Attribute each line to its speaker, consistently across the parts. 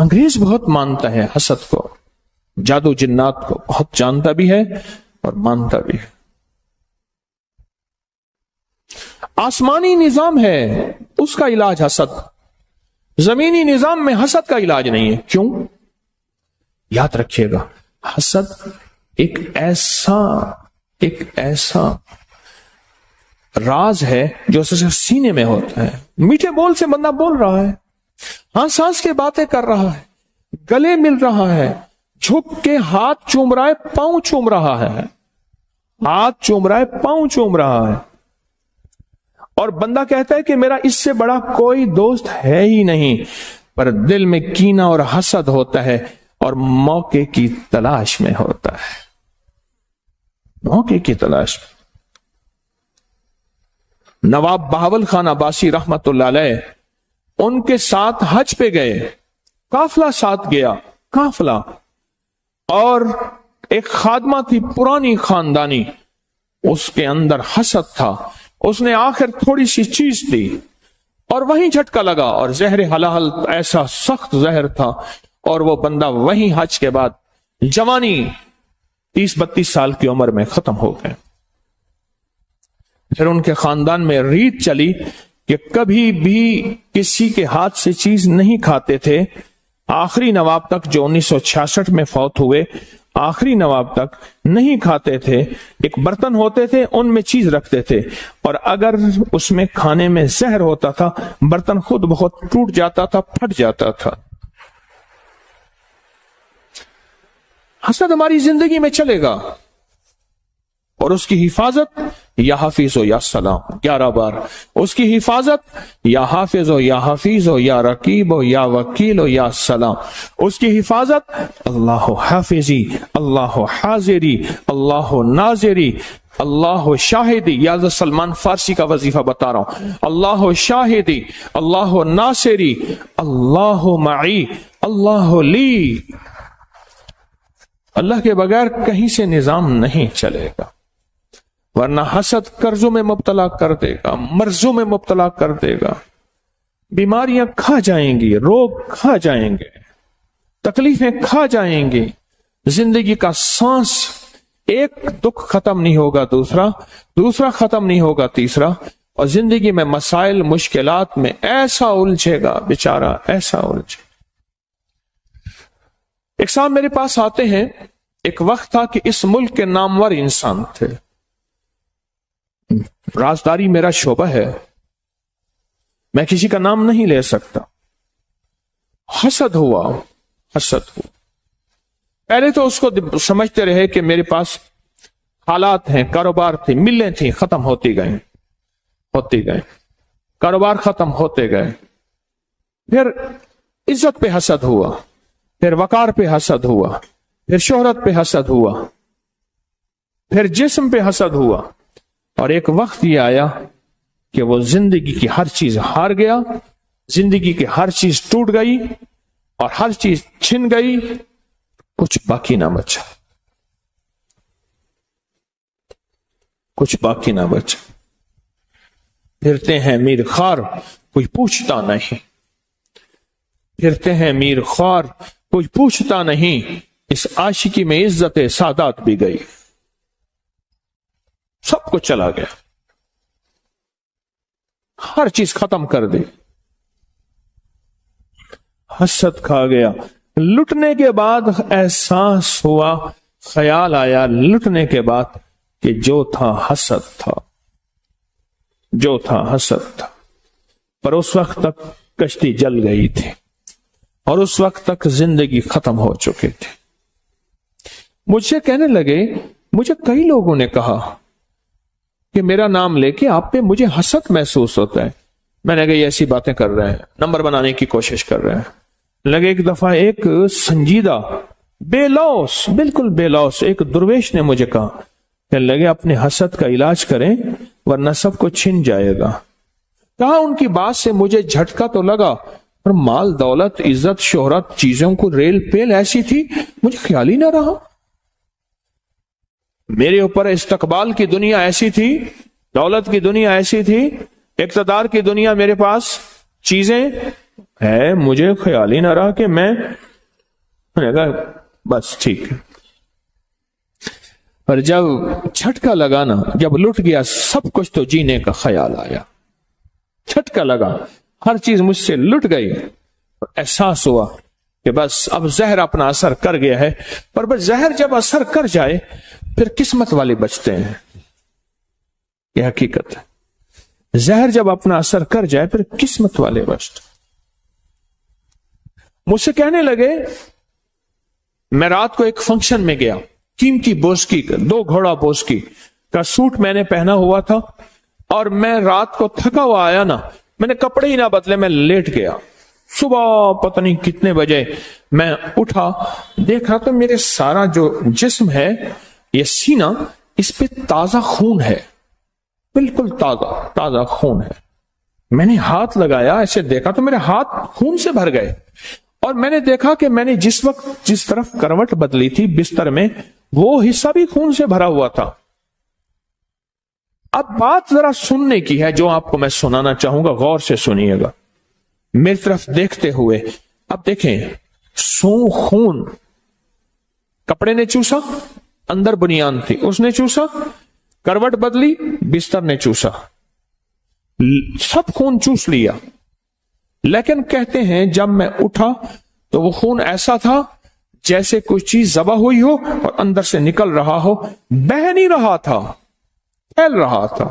Speaker 1: انگریز بہت مانتا ہے حسد کو، جادو جنات کو بہت جانتا بھی ہے اور مانتا بھی ہے۔ آسمانی نظام ہے اس کا علاج حسد، زمینی نظام میں حسد کا علاج نہیں ہے۔ کیوں؟ یاد رکھیے گا، حسد ایک ایسا راز ہے جو سینے میں ہوتا ہے۔ میٹھے بول سے بندہ بول رہا ہے، ہنس ہنس کے باتیں کر رہا ہے، گلے مل رہا ہے، جھک کے ہاتھ چوم رہا ہے، پاؤں چوم رہا ہے، ہاتھ چوم رہا ہے، پاؤں چوم رہا ہے، اور بندہ کہتا ہے کہ میرا اس سے بڑا کوئی دوست ہے ہی نہیں، پر دل میں کینہ اور حسد ہوتا ہے اور موقع کی تلاش میں ہوتا ہے، موقع کی تلاش میں۔ نواب بہاول خان عباسی رحمت اللہ علیہ ان کے ساتھ حج پہ گئے، قافلہ ساتھ گیا، قافلہ، اور ایک خادمہ تھی پرانی خاندانی، اس کے اندر حسد تھا، اس نے آخر تھوڑی سی چیز دی اور وہیں جھٹکا لگا، اور زہر حلال ایسا سخت زہر تھا، اور وہ بندہ وہیں حج کے بعد جوانی 30-32 سال کی عمر میں ختم ہو گئے۔ پھر ان کے خاندان میں ریت چلی کہ کبھی بھی کسی کے ہاتھ سے چیز نہیں کھاتے تھے، آخری نواب تک جو 1966 میں فوت ہوئے، آخری نواب تک نہیں کھاتے تھے، ایک برتن ہوتے تھے ان میں چیز رکھتے تھے، اور اگر اس میں کھانے میں زہر ہوتا تھا برتن خود بہت ٹوٹ جاتا تھا، پھٹ جاتا تھا۔ حسد ہماری زندگی میں چلے گا، اور اس کی حفاظت یا حافظ ہو یا سلام، 11 بار اس کی حفاظت، یا حافظ ہو یا حفیظ ہو یا رقیب ہو یا وکیل ہو یا سلام، اس کی حفاظت اللہ حافظی، اللہ حاضری، اللہ ناظری، اللہ شاہدی۔ یا سلمان فارسی کا وظیفہ بتا رہا ہوں، اللہ شاہدی، اللہ ناصری، اللہ معی، اللہ لی۔ اللہ کے بغیر کہیں سے نظام نہیں چلے گا، ورنہ حسد قرضوں میں مبتلا کر دے گا، مرضوں میں مبتلا کر دے گا، بیماریاں کھا جائیں گی، روگ کھا جائیں گے، تکلیفیں کھا جائیں گی، زندگی کا سانس ایک دکھ ختم نہیں ہوگا دوسرا ختم نہیں ہوگا تیسرا، اور زندگی میں مسائل مشکلات میں ایسا الجھے گا بیچارہ، ایسا الجھے۔ ایک صاحب میرے پاس آتے ہیں، ایک وقت تھا کہ اس ملک کے نامور انسان تھے، رازداری میرا شعبہ ہے، میں کسی کا نام نہیں لے سکتا۔ حسد ہوا، پہلے تو اس کو سمجھتے رہے کہ میرے پاس حالات ہیں، کاروبار تھے، ملیں تھیں، ختم ہوتی گئے، کاروبار ختم ہوتے گئے، پھر عزت پہ حسد ہوا، پھر وقار پہ حسد ہوا، پھر شہرت پہ حسد ہوا، پھر جسم پہ حسد ہوا، اور ایک وقت یہ آیا کہ وہ زندگی کی ہر چیز ہار گیا، زندگی کی ہر چیز ٹوٹ گئی اور ہر چیز چھن گئی، کچھ باقی نہ بچا، کچھ باقی نہ بچا۔ پھرتے ہیں میر خوار کوئی پوچھتا نہیں، پھرتے ہیں میر خوار کوئی پوچھتا نہیں، اس عاشقی میں عزت سادات بھی گئی، سب کچھ چلا گیا، ہر چیز ختم کر دی، حسد کھا گیا۔ لٹنے کے بعد احساس ہوا، خیال آیا لٹنے کے بعد کہ جو تھا حسد تھا، جو تھا حسد تھا، پر اس وقت تک کشتی جل گئی تھی اور اس وقت تک زندگی ختم ہو چکی تھی۔ مجھ سے کہنے لگے، مجھے کئی لوگوں نے کہا کہ میرا نام لے کے آپ پہ مجھے حسد محسوس ہوتا ہے۔ میں نے کہا یہ ایسی باتیں کر رہے ہیں، نمبر بنانے کی کوشش کر رہے ہیں۔ لگے ایک دفعہ ایک سنجیدہ بے لوث، بالکل بے لوث ایک درویش نے مجھے کہا کہ لگے اپنے حسد کا علاج کریں ورنہ سب کو چھن جائے گا۔ کہا ان کی بات سے مجھے جھٹکا تو لگا، پر مال دولت عزت شہرت چیزوں کو ریل پیل ایسی تھی مجھے خیال ہی نہ رہا۔ میرے اوپر استقبال کی دنیا ایسی تھی، دولت کی دنیا ایسی تھی، اقتدار کی دنیا میرے پاس، چیزیں ہے مجھے خیال ہی نہ رہا کہ میں نے کہا بس ٹھیک ہے. پر جب جھٹکا لگا نا، جب لٹ گیا سب کچھ تو جینے کا خیال آیا. جھٹکا لگا، ہر چیز مجھ سے لٹ گئی. احساس ہوا کہ بس اب زہر اپنا اثر کر گیا ہے. پر بس زہر جب اثر کر جائے پھر قسمت والے بچتے ہیں. یہ حقیقت ہے. زہر جب اپنا اثر کر جائے پھر قسمت والے بچتے. مجھ سے کہنے لگے، میں رات کو ایک فنکشن میں گیا، قیمتی بوسکی 2 گھوڑا بوسکی کا سوٹ میں نے پہنا ہوا تھا، اور میں رات کو تھکا ہوا آیا نا، میں نے کپڑے ہی نہ بدلے، میں لیٹ گیا. صبح پتہ نہیں کتنے بجے میں اٹھا، دیکھ رہا تو میرے سارا جو جسم ہے، یہ سینہ، اس پہ تازہ خون ہے، بالکل تازہ خون ہے. میں نے ہاتھ لگایا، ایسے دیکھا تو میرے ہاتھ خون سے بھر گئے. اور میں نے دیکھا کہ میں نے جس وقت جس طرف کروٹ بدلی تھی بستر میں، وہ حصہ بھی خون سے بھرا ہوا تھا. اب بات ذرا سننے کی ہے جو آپ کو میں سنانا چاہوں گا، غور سے سنیے گا میری طرف دیکھتے ہوئے. اب دیکھیں، خون کپڑے نے چوسا، اندر بنیان تھی اس نے چوسا، کروٹ بدلی بستر نے چوسا، سب خون چوس لیا. لیکن کہتے ہیں جب میں اٹھا تو وہ خون ایسا تھا جیسے کوئی چیز ذبح ہوئی ہو اور اندر سے نکل رہا ہو، بہہ نہیں رہا تھا، پھیل رہا تھا.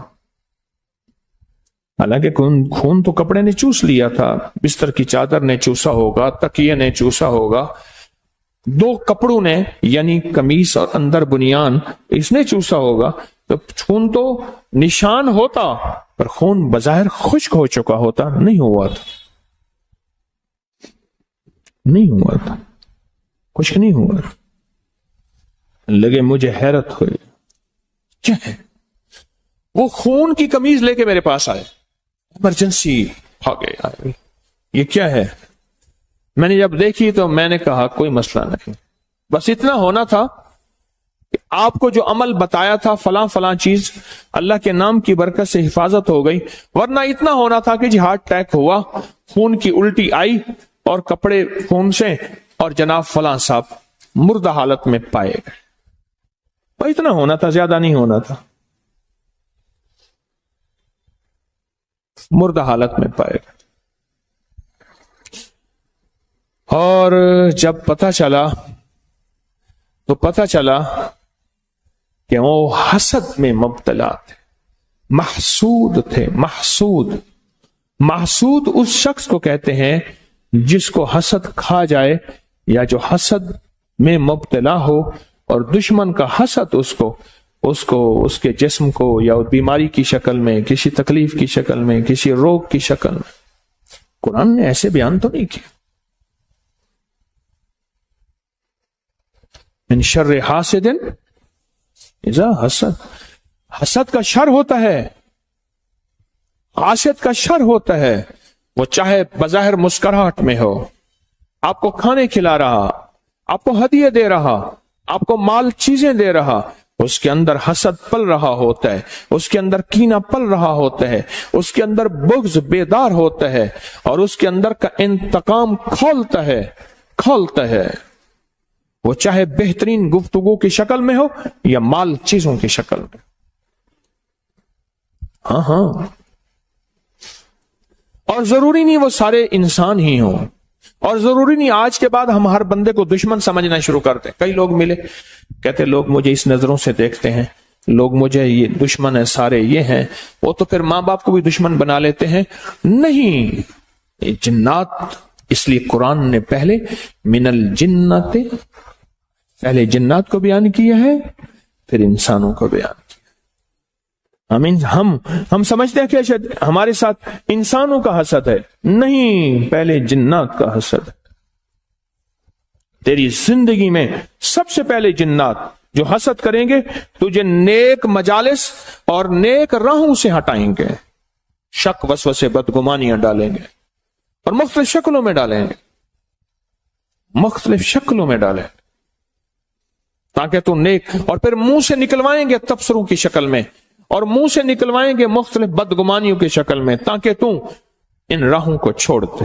Speaker 1: حالانکہ خون تو کپڑے نے چوس لیا تھا، بستر کی چادر نے چوسا ہوگا، تکیے نے چوسا ہوگا، 2 کپڑوں نے یعنی قمیص اور اندر بنیان اس نے چوسا ہوگا. تو خون تو نشان ہوتا، پر خون بظاہر خشک ہو چکا ہوتا، نہیں ہوا تھا، خشک نہیں ہوا تھا. لگے مجھے حیرت ہوئی، کیا ہے؟ وہ خون کی قمیض لے کے میرے پاس آئے، ایمرجنسی بھاگے. یہ کیا ہے؟ میں نے جب دیکھی تو میں نے کہا کوئی مسئلہ نہیں، بس اتنا ہونا تھا کہ آپ کو جو عمل بتایا تھا فلاں فلاں چیز، اللہ کے نام کی برکت سے حفاظت ہو گئی. ورنہ اتنا ہونا تھا کہ جی ہارٹ اٹیک ہوا، خون کی الٹی آئی اور کپڑے خون سے، اور جناب فلاں صاحب مردہ حالت میں پائے گئے. اتنا ہونا تھا، زیادہ نہیں ہونا تھا، مردہ حالت میں پائے گئے. اور جب پتہ چلا تو پتہ چلا کہ وہ حسد میں مبتلا تھے، محسود تھے. محسود اس شخص کو کہتے ہیں جس کو حسد کھا جائے، یا جو حسد میں مبتلا ہو اور دشمن کا حسد اس کو اس کے جسم کو یا بیماری کی شکل میں، کسی تکلیف کی شکل میں، کسی روگ کی شکل میں. قرآن نے ایسے بیان تو نہیں کیا. من شر حاسد اذا حسد، حسد کا شر ہوتا ہے، حاسد کا شر ہوتا ہے. وہ چاہے بظاہر مسکراہٹ میں ہو، آپ کو کھانے کھلا رہا، آپ کو ہدیے دے رہا، آپ کو مال چیزیں دے رہا، اس کے اندر حسد پل رہا ہوتا ہے، اس کے اندر کینہ پل رہا ہوتا ہے، اس کے اندر بغض بیدار ہوتا ہے، اور اس کے اندر کا انتقام کھولتا ہے. وہ چاہے بہترین گفتگو کی شکل میں ہو یا مال چیزوں کی شکل میں. ہاں، اور ضروری نہیں وہ سارے انسان ہی ہوں، اور ضروری نہیں آج کے بعد ہم ہر بندے کو دشمن سمجھنا شروع کرتے. کئی لوگ ملے کہتے لوگ مجھے اس نظروں سے دیکھتے ہیں، لوگ مجھے یہ دشمن ہے، سارے یہ ہیں. وہ تو پھر ماں باپ کو بھی دشمن بنا لیتے ہیں. نہیں، یہ جنات، اس لیے قرآن نے پہلے من الجنات، پہلے جنات کو بیان کیا ہے، پھر انسانوں کو بیان کیا. ہم سمجھتے ہیں کہ شاید ہمارے ساتھ انسانوں کا حسد ہے. نہیں، پہلے جنات کا حسد ہے. تیری زندگی میں سب سے پہلے جنات جو حسد کریں گے تجھے نیک مجالس اور نیک راہوں سے ہٹائیں گے، شک وسوسے بدگمانیاں ڈالیں گے، اور مختلف شکلوں میں ڈالیں گے، تاکہ تو نیک، اور پھر منہ سے نکلوائیں گے تبصروں کی شکل میں، اور منہ سے نکلوائیں گے مختلف بدگمانیوں کی شکل میں، تاکہ تو ان راہوں کو چھوڑ دے،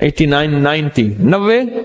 Speaker 1: 89, 90, 90,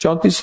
Speaker 1: 34।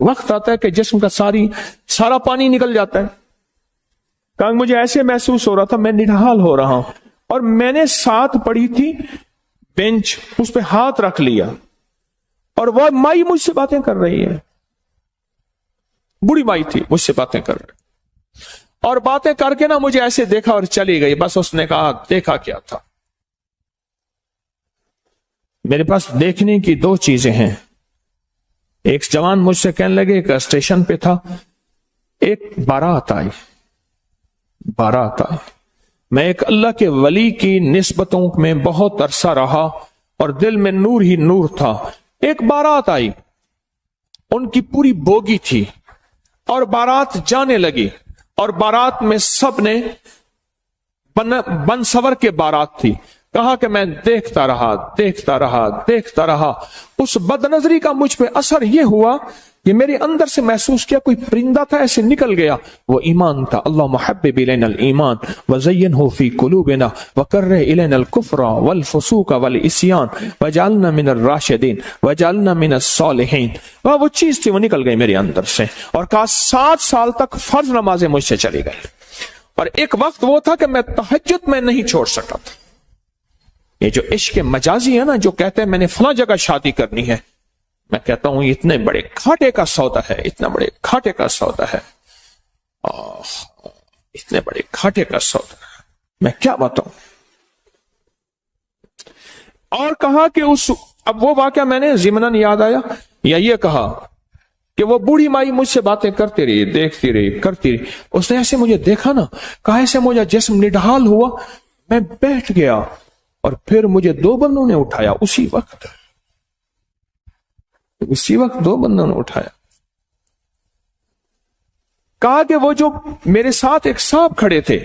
Speaker 1: وقت آتا ہے کہ جسم کا سارا پانی نکل جاتا ہے. کہا مجھے ایسے محسوس ہو رہا تھا میں نڈھال ہو رہا ہوں, اور میں نے ساتھ پڑی تھی بینچ, اس پہ ہاتھ رکھ لیا, اور وہ مائی مجھ سے باتیں کر رہی ہے, بوڑھی مائی تھی, مجھ سے باتیں کر رہی, اور باتیں کر کے نا مجھے ایسے دیکھا اور چلی گئی. بس اس نے کہا دیکھا کیا تھا؟ میرے پاس دیکھنے کی دو چیزیں ہیں. ایک جوان مجھ سے کہنے لگے, ایک اسٹیشن پہ تھا, ایک بارات آئی. میں ایک اللہ کے ولی کی نسبتوں میں بہت عرصہ رہا اور دل میں نور ہی نور تھا. ایک بارات آئی, ان کی پوری بوگی تھی, اور بارات جانے لگی, اور بارات میں سب نے بن سور کے بارات تھی. کہا کہ میں دیکھتا رہا. اس بد نظری کا مجھ پہ اثر یہ ہوا کہ میرے اندر سے محسوس کیا کوئی پرندہ تھا, ایسے نکل گیا. وہ ایمان تھا. اللہم حبب الینا الایمان وزینہ فی قلوبنا وکرہ الینا الکفر والفسوق والعصیان وجعلنا من الراشدین وجعلنا من الصالحین. وہ چیز تھی, وہ نکل گئی میرے اندر سے, اور کہا 7 سال تک فرض نمازیں مجھ سے چلی گئی. اور ایک وقت وہ تھا کہ میں تہجد میں نہیں چھوڑ سکا تھا. یہ جو عشق مجازی ہے نا, جو کہتے ہیں میں نے فلاں جگہ شادی کرنی ہے, میں کہتا ہوں اتنے بڑے گھاٹے کا سودا ہے, اتنا بڑے گھاٹے کا سودا ہے, اتنے بڑے گھاٹے کا سودا ہے, میں کیا بتاؤں. اور کہا کہ اب وہ واقعہ میں نے ضمناً یاد آیا, یا یہ کہا کہ وہ بوڑھی مائی مجھ سے باتیں کرتی رہی, دیکھتی رہی, کرتی رہی. اس نے ایسے مجھے دیکھا نا, کہا ایسے مجھے جسم نڈھال ہوا, میں بیٹھ گیا, اور پھر مجھے 2 بندوں نے اٹھایا. اسی وقت 2 بندوں نے اٹھایا. کہا کہ وہ جو میرے ساتھ ایک صاحب کھڑے تھے,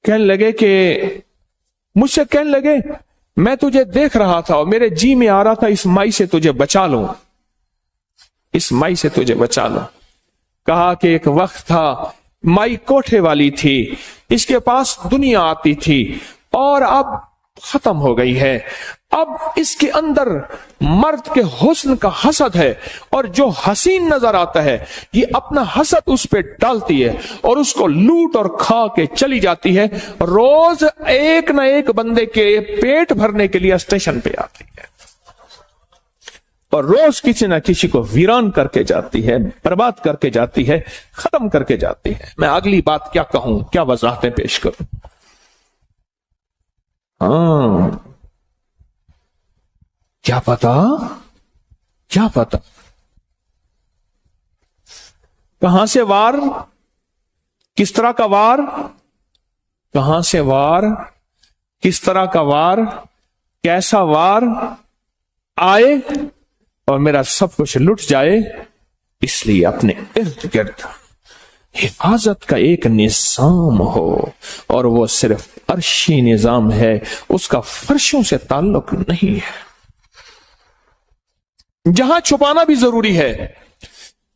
Speaker 1: کہنے لگے کہ مجھ سے کہنے لگے میں تجھے دیکھ رہا تھا اور میرے جی میں آ رہا تھا اس مائی سے تجھے بچا لوں, اس مائی سے تجھے بچا لوں. کہا کہ ایک وقت تھا, مائی کوٹھے والی تھی, اس کے پاس دنیا آتی تھی, اور اب ختم ہو گئی ہے. اب اس کے اندر مرد کے حسن کا حسد ہے, اور جو حسین نظر آتا ہے یہ اپنا حسد اس پہ ڈالتی ہے اور اس کو لوٹ اور کھا کے چلی جاتی ہے. روز ایک نہ ایک بندے کے پیٹ بھرنے کے لیے اسٹیشن پہ آتی ہے, اور روز کسی نہ کسی کو ویران کر کے جاتی ہے, برباد کر کے جاتی ہے, ختم کر کے جاتی ہے. میں اگلی بات کیا کہوں, کیا وضاحتیں پیش کروں. کیا پتا کہاں سے وار, کس طرح کا وار, کہاں سے وار, کس طرح کا وار, کیسا وار آئے اور میرا سب کچھ لٹ جائے. اس لیے اپنے ارد گرد حفاظت کا ایک نظام ہو, اور وہ صرف عرشی نظام ہے, اس کا فرشوں سے تعلق نہیں ہے. جہاں چھپانا بھی ضروری ہے.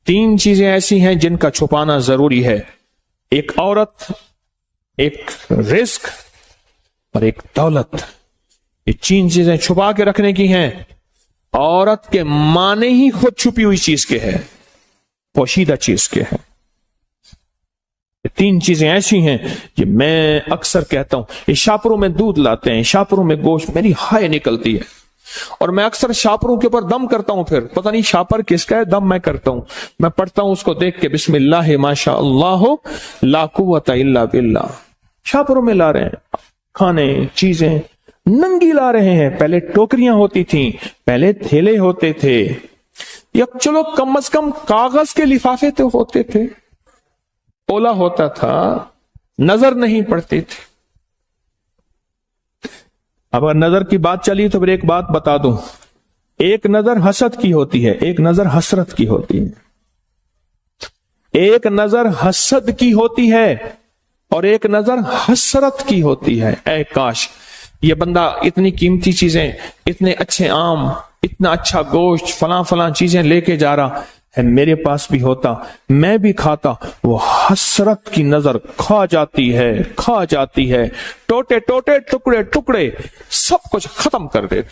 Speaker 1: 3 چیزیں ایسی ہیں جن کا چھپانا ضروری ہے, ایک عورت, ایک رزق, اور ایک دولت. یہ 3 چیزیں چھپا کے رکھنے کی ہیں. عورت کے معنی ہی خود چھپی ہوئی چیز کے ہے, پوشیدہ چیز کے ہے. 3 چیزیں ایسی ہیں کہ میں اکثر کہتا ہوں, یہ شاپروں میں دودھ لاتے ہیں, شاپروں میں گوشت, میری ہائے نکلتی ہے, اور میں اکثر شاپروں کے اوپر دم کرتا ہوں. پھر پتہ نہیں شاپر کس کا ہے, دم میں کرتا ہوں. میں پڑھتا ہوں اس کو دیکھ کے, بسم اللہ ماشاء اللہ لا قوت الا باللہ. شاپروں میں لا رہے ہیں کھانے, چیزیں ننگی لا رہے ہیں. پہلے ٹوکریاں ہوتی تھیں, پہلے تھیلے ہوتے تھے, یا چلو کم از کم کاغذ کے لفافے تو ہوتے تھے, اولا ہوتا تھا, نظر نہیں پڑتی تھی. اب اگر نظر کی بات چلی تو پھر ایک بات بتا دوں, ایک نظر حسد کی ہوتی ہے, ایک نظر حسرت کی ہوتی ہے. ایک نظر حسد کی ہوتی ہے اور ایک نظر حسرت کی ہوتی ہے. اے کاش یہ بندہ اتنی قیمتی چیزیں, اتنے اچھے آم, اتنا اچھا گوشت, فلاں چیزیں لے کے جا رہا ہے, میرے پاس بھی ہوتا, میں بھی کھاتا. وہ حسرت کی نظر کھا جاتی ہے, ٹوٹے ٹکڑے سب کچھ ختم کر دیتی.